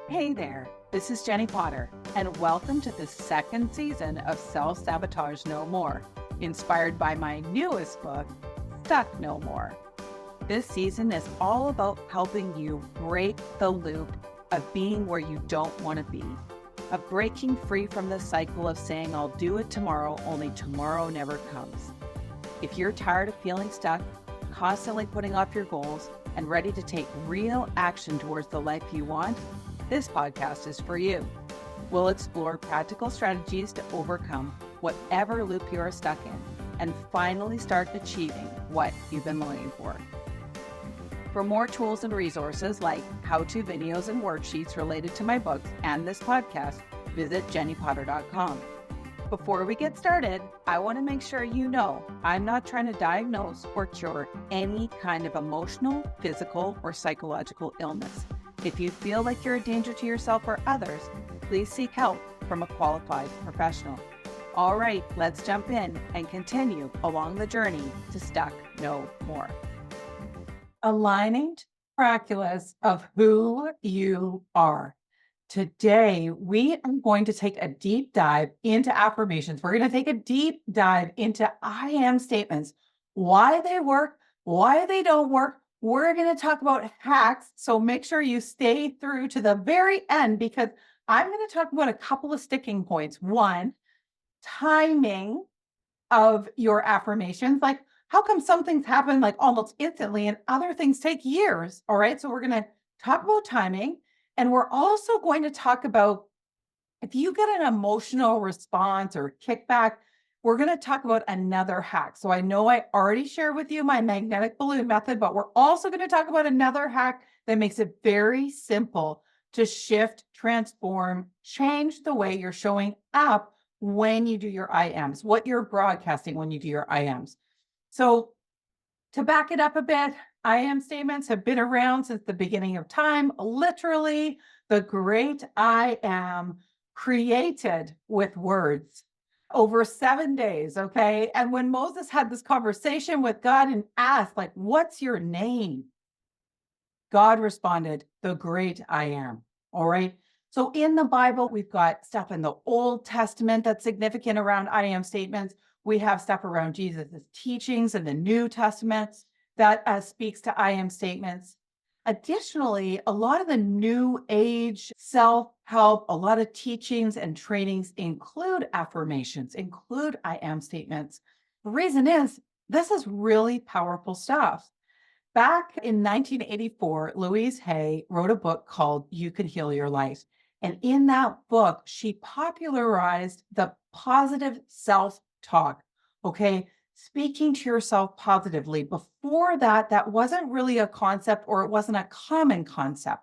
Hey there, this is Jennie Potter, and welcome to the second season of Self-Sabotage No More, inspired by my newest book, Stuck No More. This season is all about helping you break the loop of being where you don't want to be, of breaking free from the cycle of saying, I'll do it tomorrow, only tomorrow never comes. If you're tired of feeling stuck, constantly putting off your goals, and ready to take real action towards the life you want, this podcast is for you. We'll explore practical strategies to overcome whatever loop you are stuck in and finally start achieving what you've been longing for. For more tools and resources like how-to videos and worksheets related to my books and this podcast, visit jenniepotter.com. Before we get started, I want to make sure you know I'm not trying to diagnose or cure any kind of emotional, physical, or psychological illness. If you feel like you're a danger to yourself or others, please seek help from a qualified professional. All right, let's jump in and continue along the journey to Stuck No More. Aligning to the miraculous of who you are. Today, we are going to take a deep dive into affirmations. We're going to take a deep dive into I am statements, why they work, why they don't work. We're going to talk about hacks. So make sure you stay through to the very end because I'm going to talk about a couple of sticking points. One, timing of your affirmations. Like, how come some things happen like almost instantly and other things take years? All right. So we're going to talk about timing. And we're also going to talk about if you get an emotional response or kickback, we're going to talk about another hack. So I know I already shared with you my magnetic balloon method, but we're also going to talk about another hack that makes it very simple to shift, transform, change the way you're showing up when you do your IMs, what you're broadcasting when you do your IMs. So to back it up a bit, I am statements have been around since the beginning of time. Literally, the great I am created with words over 7 days, okay? And when Moses had this conversation with God and asked, like, what's your name? God responded, the great I am, all right? So in the Bible, we've got stuff in the Old Testament that's significant around I am statements. We have stuff around Jesus' teachings in the New Testament that speaks to I am statements. Additionally, a lot of the new age self-help, a lot of teachings and trainings include affirmations, include I am statements. The reason is this is really powerful stuff. Back in 1984, Louise Hay wrote a book called You Can Heal Your Life. And in that book, she popularized the positive self-talk, okay? Speaking to yourself positively. Before that, that wasn't really a concept or it wasn't a common concept.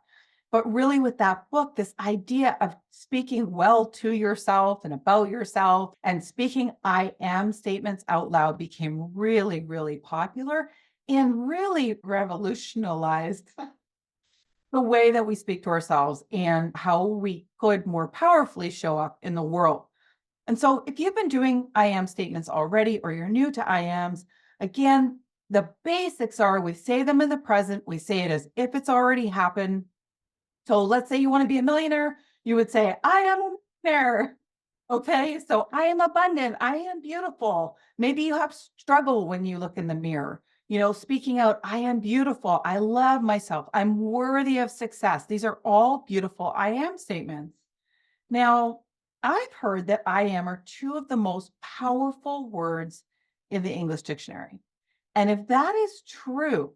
But really with that book, this idea of speaking well to yourself and about yourself and speaking I am statements out loud became really, really popular and really revolutionized the way that we speak to ourselves and how we could more powerfully show up in the world. And so if you've been doing I am statements already, or you're new to I ams, again, the basics are we say them in the present. We say it as if it's already happened. So let's say you want to be a millionaire. You would say, I am a millionaire. Okay. So I am abundant. I am beautiful. Maybe you have struggle when you look in the mirror. Speaking out, I am beautiful. I love myself. I'm worthy of success. These are all beautiful I am statements. Now, I've heard that I am are two of the most powerful words in the English dictionary. And if that is true,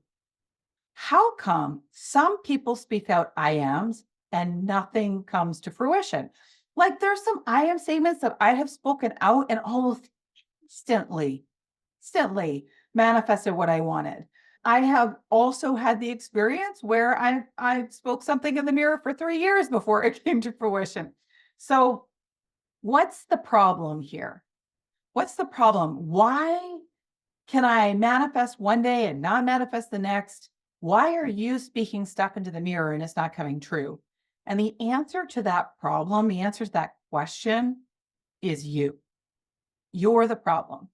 how come some people speak out I ams and nothing comes to fruition? Like there's some I am statements that I have spoken out and almost instantly manifested what I wanted. I have also had the experience where I spoke something in the mirror for 3 years before it came to fruition. So what's the problem here? What's the problem? Why can I manifest one day and not manifest the next? Why are you speaking stuff into the mirror and it's not coming true? And the answer to that problem, the answer to that question is you. You're the problem.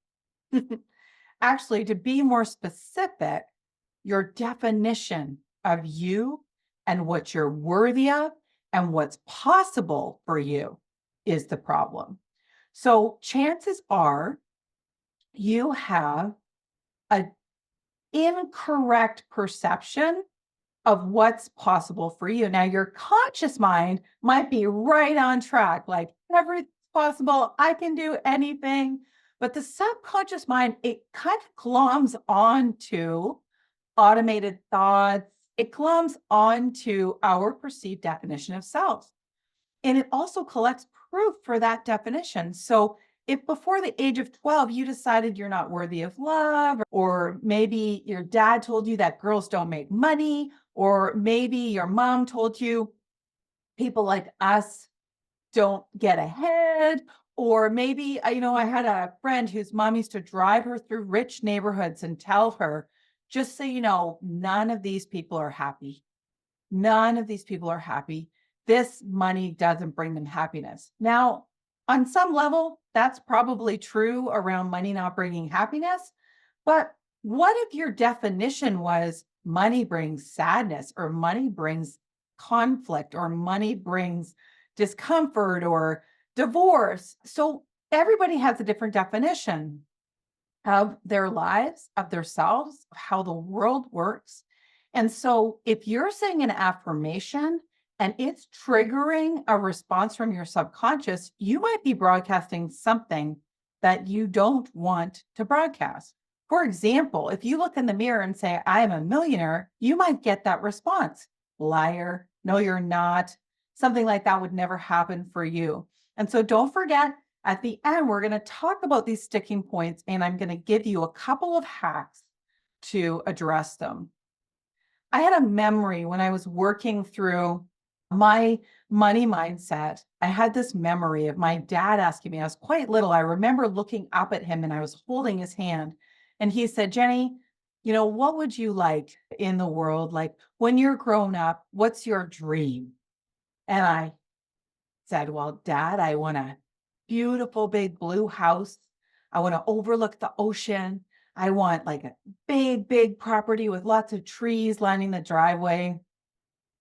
Actually, to be more specific, your definition of you and what you're worthy of and what's possible for you is the problem. So chances are you have an incorrect perception of what's possible for you. Now, your conscious mind might be right on track, like everything's possible, I can do anything. But the subconscious mind, it kind of gloms onto automated thoughts. It gloms onto our perceived definition of self. And it also collects proof for that definition. So if before the age of 12, you decided you're not worthy of love, or maybe your dad told you that girls don't make money, or maybe your mom told you people like us don't get ahead, or maybe, I had a friend whose mom used to drive her through rich neighborhoods and tell her, just so you know, none of these people are happy. None of these people are happy. This money doesn't bring them happiness. Now, on some level, that's probably true around money not bringing happiness. But what if your definition was money brings sadness, or money brings conflict, or money brings discomfort or divorce? So everybody has a different definition of their lives, of themselves, of how the world works. And so if you're saying an affirmation and it's triggering a response from your subconscious, you might be broadcasting something that you don't want to broadcast. For example, if you look in the mirror and say, I am a millionaire, you might get that response. Liar. No, you're not. Something like that would never happen for you. And so don't forget, at the end, we're going to talk about these sticking points, and I'm going to give you a couple of hacks to address them. I had a memory when I was working through my money mindset. I had this memory of my dad asking me, I was quite little. I remember looking up at him and I was holding his hand. And he said, Jennie, what would you like in the world? Like when you're grown up, what's your dream? And I said, well, Dad, I want a beautiful big blue house. I want to overlook the ocean. I want like a big, big property with lots of trees lining the driveway.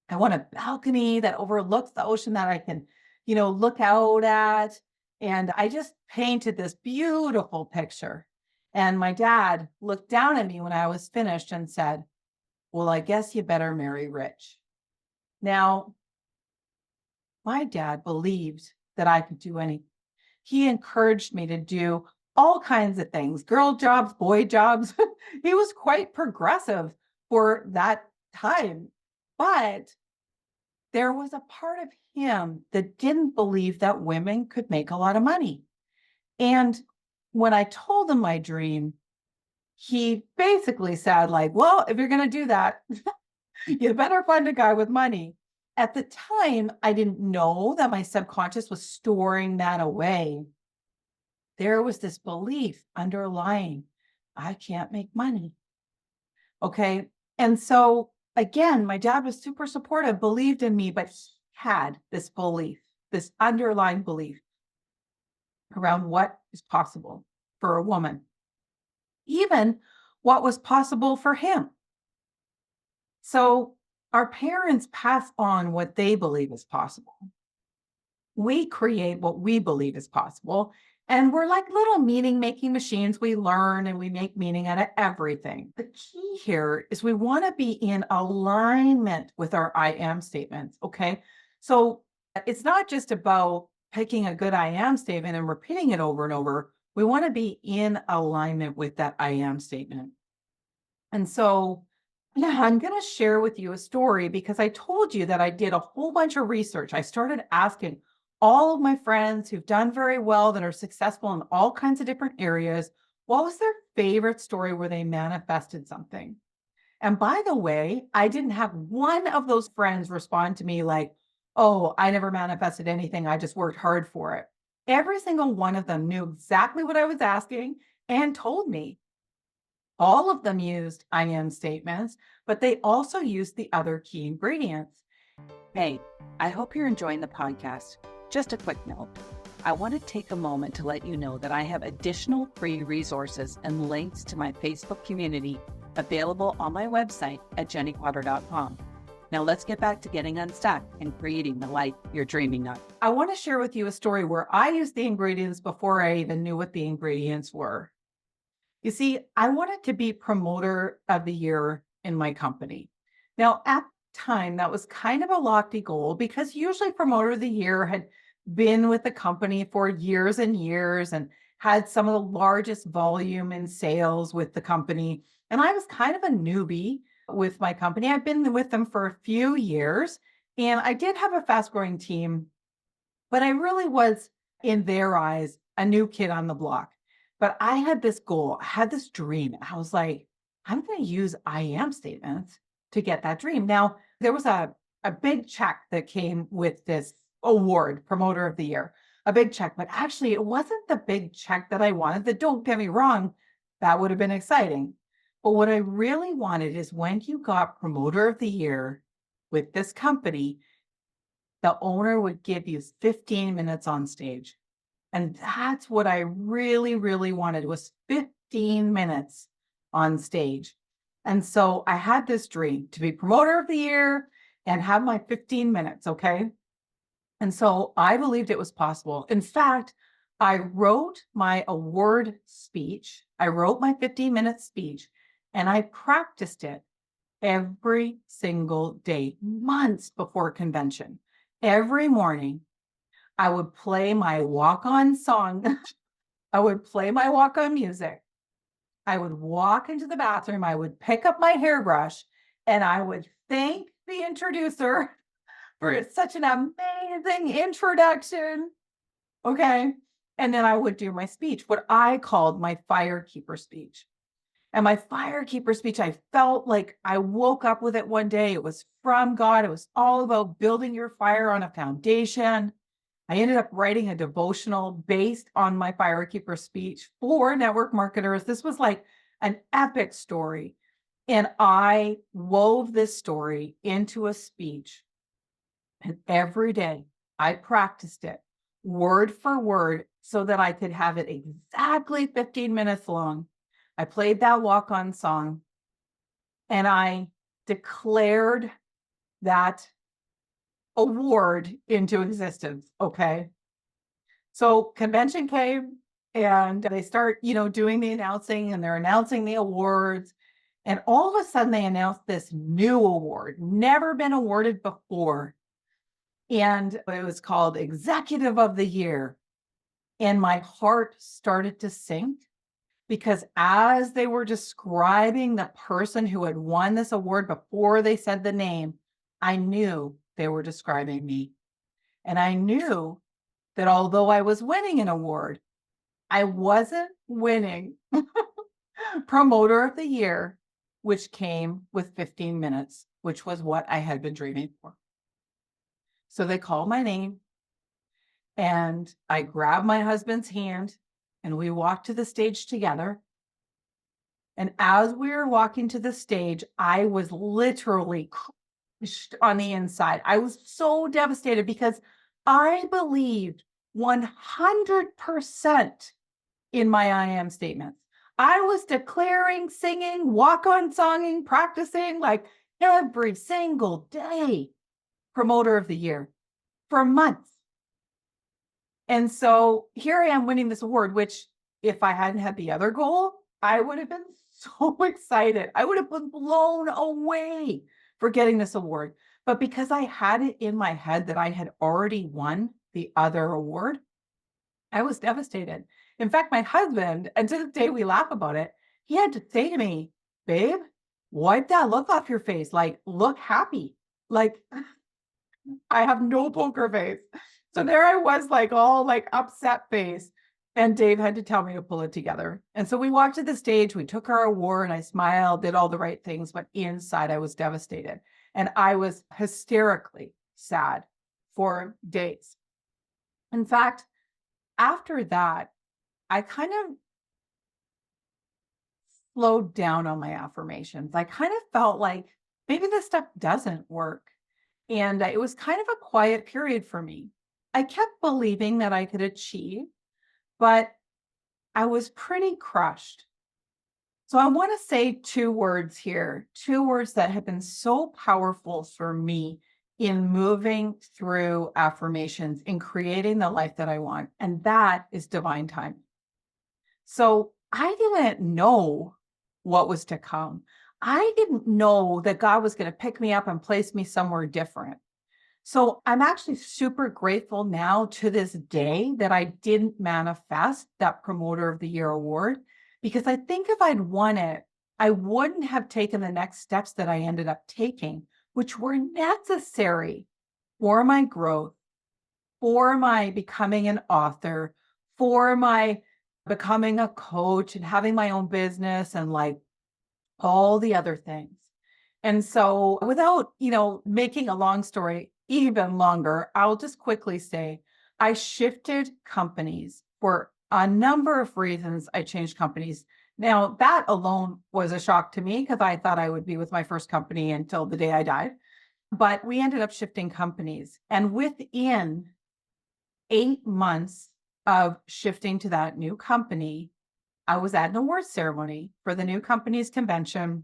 I want a balcony that overlooks the ocean that I can, look out at. And I just painted this beautiful picture. And my dad looked down at me when I was finished and said, well, I guess you better marry rich. Now, my dad believed that I could do anything. He encouraged me to do all kinds of things, girl jobs, boy jobs. He was quite progressive for that time. But there was a part of him that didn't believe that women could make a lot of money. And when I told him my dream, he basically said, like, well, if you're going to do that, you better find a guy with money. At the time, I didn't know that my subconscious was storing that away. There was this belief underlying, I can't make money. Okay. And so again, my dad was super supportive, believed in me, but he had this belief, this underlying belief around what is possible for a woman, even what was possible for him. So our parents pass on what they believe is possible. We create what we believe is possible. And we're like little meaning making machines. We learn and we make meaning out of everything. The key here is we want to be in alignment with our I am statements. Okay. So it's not just about picking a good I am statement and repeating it over and over. We want to be in alignment with that I am statement. And so I'm going to share with you a story because I told you that I did a whole bunch of research. I started asking all of my friends who've done very well, that are successful in all kinds of different areas, what was their favorite story where they manifested something? And by the way, I didn't have one of those friends respond to me like, oh, I never manifested anything. I just worked hard for it. Every single one of them knew exactly what I was asking and told me. All of them used I am statements, but they also used the other key ingredients. Hey, I hope you're enjoying the podcast. Just a quick note. I want to take a moment to let you know that I have additional free resources and links to my Facebook community available on my website at jenniepotter.com. Now let's get back to getting unstuck and creating the life you're dreaming of. I want to share with you a story where I used the ingredients before I even knew what the ingredients were. You see, I wanted to be promoter of the year in my company. Now, at the time, that was kind of a lofty goal because usually promoter of the year had been with the company for years and years and had some of the largest volume in sales with the company. And I was kind of a newbie with my company. I've been with them for a few years and I did have a fast growing team, but I really was, in their eyes, a new kid on the block. But I had this goal, I had this dream. I was like, I'm going to use I am statements to get that dream. Now, there was a big check that came with this award, Promoter of the Year, a big check. But actually, it wasn't the big check that I wanted. That, don't get me wrong, that would have been exciting. But what I really wanted is when you got Promoter of the Year with this company, the owner would give you 15 minutes on stage. And that's what I really, really wanted was 15 minutes on stage. And so I had this dream to be promoter of the year and have my 15 minutes. Okay. And so I believed it was possible. In fact, I wrote my award speech. I wrote my 15-minute speech and I practiced it every single day, months before convention. Every morning, I would play my walk-on song. I would play my walk-on music. I would walk into the bathroom. I would pick up my hairbrush and I would thank the introducer for such an amazing introduction. Okay. And then I would do my speech, what I called my firekeeper speech. And my firekeeper speech, I felt like I woke up with it one day. It was from God. It was all about building your fire on a foundation. I ended up writing a devotional based on my firekeeper speech for network marketers. This was like an epic story. And I wove this story into a speech. And every day I practiced it word for word so that I could have it exactly 15 minutes long. I played that walk-on song and I declared that award into existence. Okay. So convention came and they start, doing the announcing and they're announcing the awards. And all of a sudden they announced this new award, never been awarded before. And it was called Executive of the Year. And my heart started to sink because as they were describing the person who had won this award before they said the name, I knew they were describing me. And I knew that although I was winning an award, I wasn't winning Promoter of the Year, which came with 15 minutes, which was what I had been dreaming for. So they called my name and I grabbed my husband's hand and we walked to the stage together. And as we were walking to the stage, I was literally crushed on the inside. I was so devastated because I believed 100% in my I am statements. I was declaring, singing, walk-on songing, practicing like every single day, Promoter of the Year for months. And so here I am winning this award, which if I hadn't had the other goal, I would have been so excited. I would have been blown away for getting this award. But because I had it in my head that I had already won the other award, I was devastated. In fact, my husband, and to this day we laugh about it, he had to say to me, babe, wipe that look off your face. Like, look happy. Like, I have no poker face. So there I was, like, all like upset face. And Dave had to tell me to pull it together. And so we walked to the stage, we took our award, and I smiled, did all the right things, but inside I was devastated. And I was hysterically sad for days. In fact, after that, I kind of slowed down on my affirmations. I kind of felt like maybe this stuff doesn't work. And it was kind of a quiet period for me. I kept believing that I could achieve, but I was pretty crushed. So I want to say two words here, two words that have been so powerful for me in moving through affirmations, in creating the life that I want. And that is divine time. So I didn't know what was to come. I didn't know that God was going to pick me up and place me somewhere different. So I'm actually super grateful now to this day that I didn't manifest that Promoter of the Year award, because I think if I'd won it, I wouldn't have taken the next steps that I ended up taking, which were necessary for my growth, for my becoming an author, for my becoming a coach and having my own business and like all the other things. And so without, making a long story even longer, I'll just quickly say I shifted companies for a number of reasons. I changed companies. Now, that alone was a shock to me because I thought I would be with my first company until the day I died. But we ended up shifting companies. And within 8 months of shifting to that new company, I was at an awards ceremony for the new company's convention.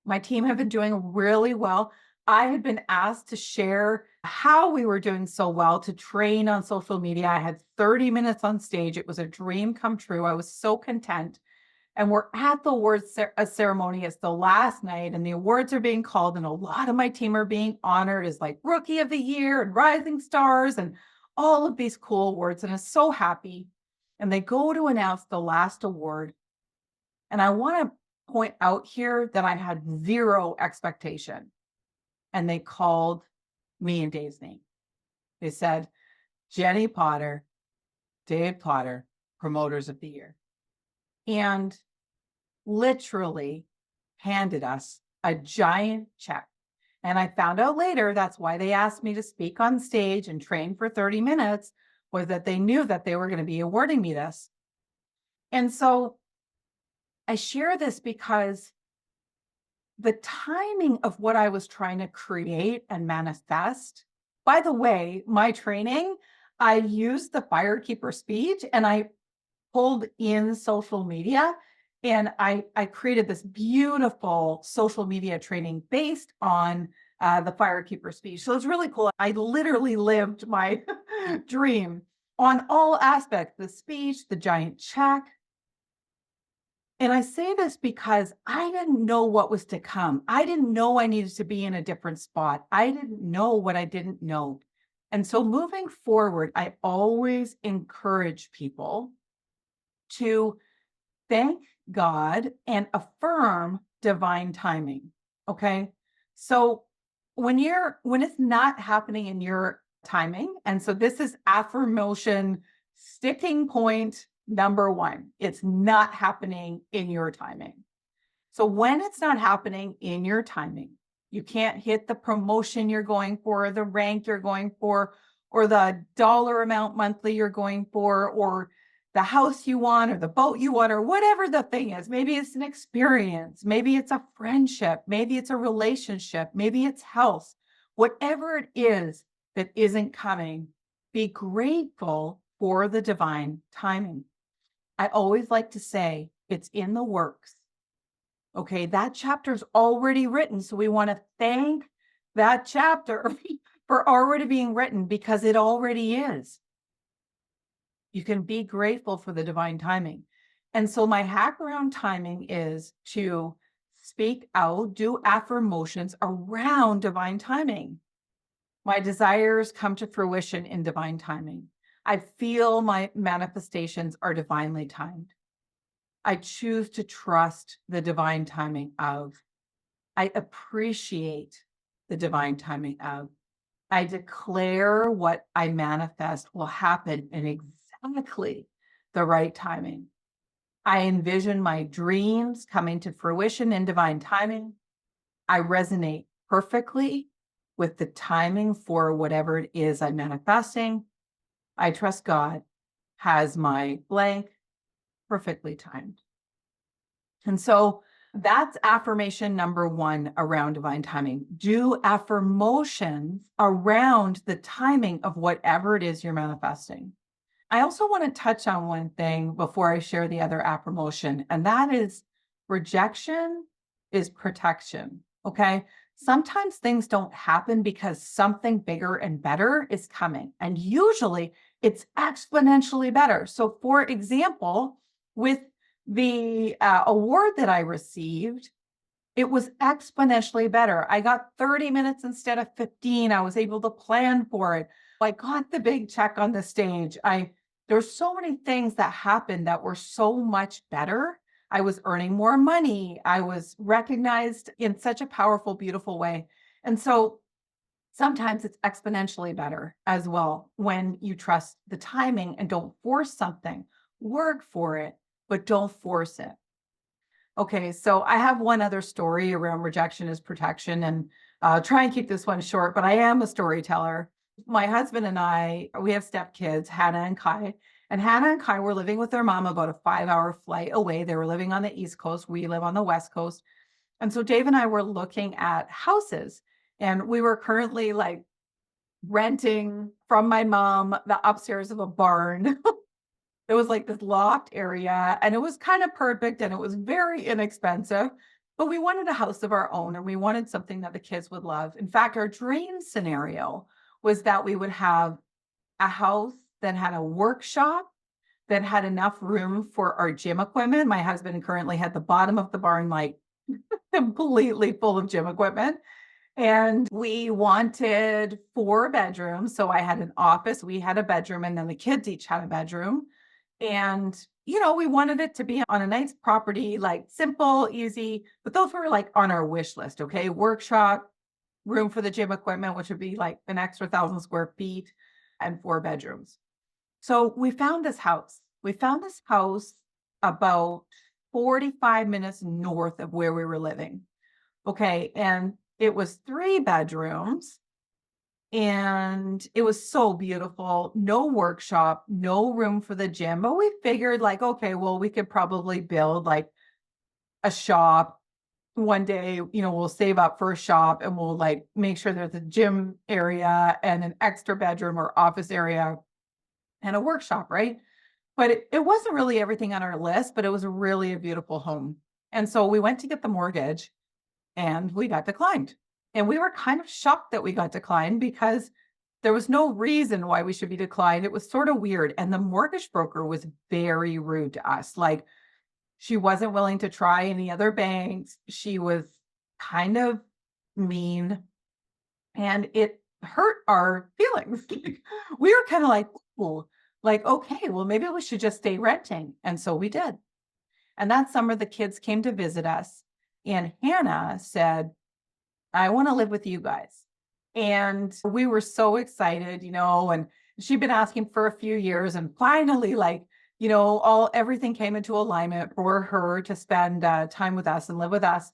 My team had been doing really well. I had been asked to share how we were doing so well, to train on social media. I had 30 minutes on stage. It was a dream come true. I was so content. And we're at the awards ceremony. It's the last night, and the awards are being called, and a lot of my team are being honored as like Rookie of the Year and Rising Stars and all of these cool awards. And I'm so happy. And they go to announce the last award. And I want to point out here that I had zero expectation. And they called me and Dave's name. They said, Jennie Potter, Dave Potter, Promoters of the Year. And literally handed us a giant check. And I found out later that's why they asked me to speak on stage and train for 30 minutes, was that they knew that they were going to be awarding me this. And so I share this because the timing of what I was trying to create and manifest, by the way, my training, I used the firekeeper speech and I pulled in social media, and I created this beautiful social media training based on the firekeeper speech. So it's really cool. I literally lived my dream on all aspects, the speech, the giant check. And I say this because I didn't know what was to come. I didn't know I needed to be in a different spot. I didn't know what I didn't know. And so moving forward, I always encourage people to thank God and affirm divine timing. Okay. So when it's not happening in your timing, and so this is affirmation sticking point number one, it's not happening in your timing. So when it's not happening in your timing, you can't hit the promotion you're going for, or the rank you're going for, or the dollar amount monthly you're going for, or the house you want, or the boat you want, or whatever the thing is. Maybe it's an experience, maybe it's a friendship, maybe it's a relationship, maybe it's health. Whatever it is that isn't coming, be grateful for the divine timing. I always like to say it's in the works. Okay, that chapter's already written. So we want to thank that chapter for already being written, because it already is. You can be grateful for the divine timing. And so my hack around timing is to speak out, do affirmations around divine timing. My desires come to fruition in divine timing. I feel my manifestations are divinely timed. I choose to trust the divine timing of. I appreciate the divine timing of. I declare what I manifest will happen in exactly the right timing. I envision my dreams coming to fruition in divine timing. I resonate perfectly with the timing for whatever it is I'm manifesting. I trust God has my blank perfectly timed. And so that's affirmation number one around divine timing. Do affirmations around the timing of whatever it is you're manifesting. I also want to touch on one thing before I share the other affirmation, and that is Rejection is protection. Okay. Sometimes things don't happen because something bigger and better is coming. And usually it's exponentially better. So, for example, with the award that I received, it was exponentially better. I got 30 minutes instead of 15. I was able to plan for it. I got the big check on the stage. There's so many things that happened that were so much better. I was earning more money. I was recognized in such a powerful, beautiful way. And so sometimes it's exponentially better as well when you trust the timing and don't force something. Work for it, but don't force it. Okay, so I have one other story around rejection is protection, and try and keep this one short, but I am a storyteller. My husband and I, we have stepkids, Hannah and Kai, and Hannah and Kai were living with their mom about a 5-hour flight away. They were living on the East Coast. We live on the West Coast. And so Dave and I were looking at houses, and we were currently like renting from my mom the upstairs of a barn. It was like this loft area, and it was kind of perfect and it was very inexpensive, but we wanted a house of our own and we wanted something that the kids would love. In fact, our dream scenario was that we would have a house that had a workshop that had enough room for our gym equipment. My husband currently had the bottom of the barn like completely full of gym equipment. And we wanted 4 bedrooms. So I had an office, we had a bedroom, and then the kids each had a bedroom. And, we wanted it to be on a nice property, like simple, easy, but those were like on our wish list. Okay. Workshop, room for the gym equipment, which would be like an extra 1,000 square feet, and 4 bedrooms. So we found this house. We found this house about 45 minutes north of where we were living. Okay. And it was 3 bedrooms and it was so beautiful. No workshop, no room for the gym. But we figured, like, okay, well, we could probably build like a shop one day. We'll save up for a shop and we'll like make sure there's a gym area and an extra bedroom or office area and a workshop, right? But it wasn't really everything on our list, but it was really a beautiful home. And so we went to get the mortgage and we got declined. And we were kind of shocked that we got declined because there was no reason why we should be declined. It was sort of weird. And the mortgage broker was very rude to us. Like, she wasn't willing to try any other banks. She was kind of mean and it hurt our feelings. We were kind of like, "Ooh," like, okay, well, maybe we should just stay renting. And so we did. And that summer, the kids came to visit us. And Hannah said, I want to live with you guys. And we were so excited, and she'd been asking for a few years. And finally, like, everything came into alignment for her to spend time with us and live with us.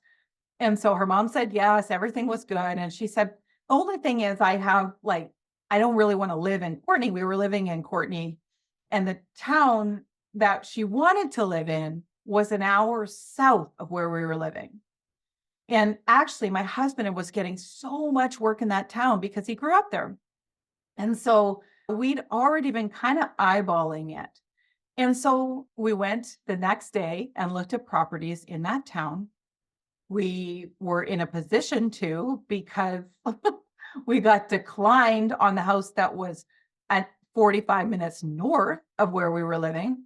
And so her mom said, yes, everything was good. And she said, the only thing is, I don't really want to live in Courtney. We were living in Courtney, and the town that she wanted to live in was an hour south of where we were living. And actually, my husband was getting so much work in that town because he grew up there. And so we'd already been kind of eyeballing it. And so we went the next day and looked at properties in that town. We were in a position to because we got declined on the house that was at 45 minutes north of where we were living.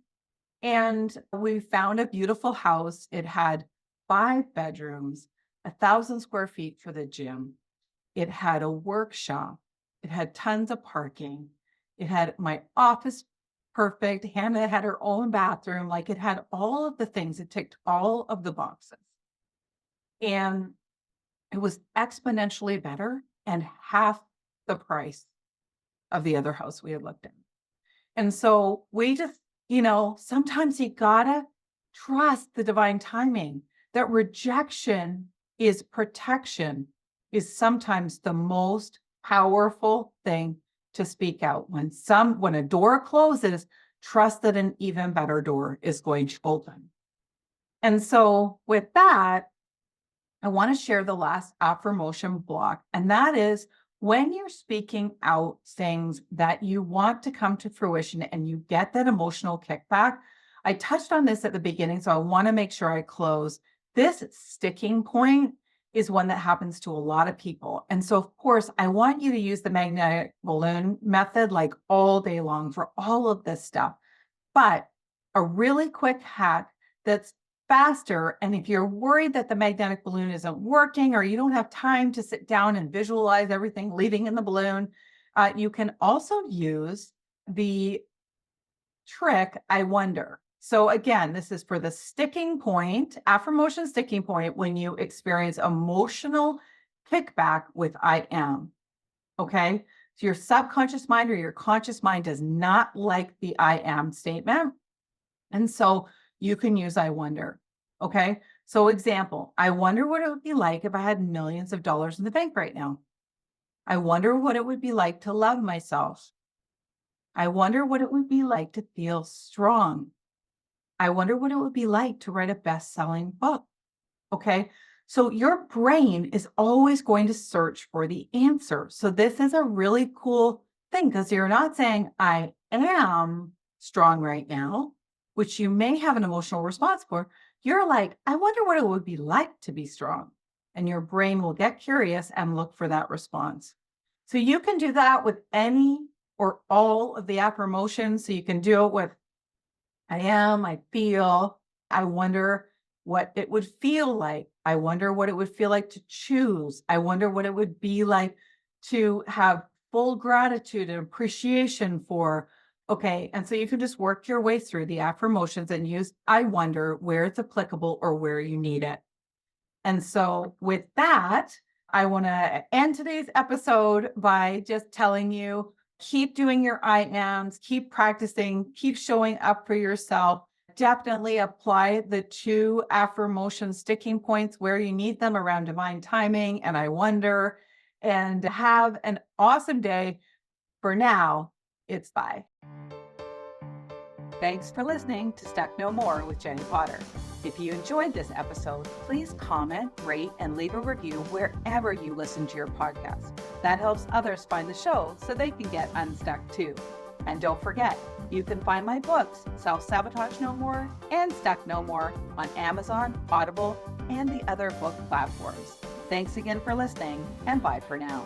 And we found a beautiful house. It had 5 bedrooms, 1,000 square feet for the gym. It had a workshop. It had tons of parking. It had my office perfect. Hannah had her own bathroom. Like, it had all of the things. It ticked all of the boxes. And it was exponentially better and half the price of the other house we had looked at. And so we just, sometimes you gotta trust the divine timing. That rejection is protection is sometimes the most powerful thing to speak out. When a door closes, trust that an even better door is going to open. And so with that, I want to share the last affirmation block, and that is when you're speaking out things that you want to come to fruition and you get that emotional kickback. I touched on this at the beginning, so I want to make sure I close. This sticking point is one that happens to a lot of people. And so, of course, I want you to use the magnetic balloon method like all day long for all of this stuff. But a really quick hack that's faster, and if you're worried that the magnetic balloon isn't working or you don't have time to sit down and visualize everything leaving in the balloon, you can also use the trick, I wonder. So again, this is for the sticking point, affirmation sticking point, when you experience emotional kickback with I am. Okay. So your subconscious mind or your conscious mind does not like the I am statement. And so you can use I wonder. Okay. So example, I wonder what it would be like if I had millions of dollars in the bank right now. I wonder what it would be like to love myself. I wonder what it would be like to feel strong. I wonder what it would be like to write a best-selling book. Okay. So your brain is always going to search for the answer. So this is a really cool thing because you're not saying, I am strong right now, which you may have an emotional response for. You're like, I wonder what it would be like to be strong. And your brain will get curious and look for that response. So you can do that with any or all of the affirmations. So you can do it with I am, I feel, I wonder what it would feel like. I wonder what it would feel like to choose. I wonder what it would be like to have full gratitude and appreciation for. Okay. And so you can just work your way through the affirmations and use I wonder where it's applicable or where you need it. And so with that, I want to end today's episode by just telling you, keep doing your I ams, keep practicing, keep showing up for yourself. Definitely apply the 2 affirmation sticking points where you need them around divine timing and I wonder, and have an awesome day. For now, it's bye. Thanks for listening to Stuck No More with Jennie Potter. If you enjoyed this episode, please comment, rate, and leave a review wherever you listen to your podcast. That helps others find the show so they can get unstuck too. And don't forget, you can find my books, Self-Sabotage No More and Stuck No More, on Amazon, Audible, and the other book platforms. Thanks again for listening, and bye for now.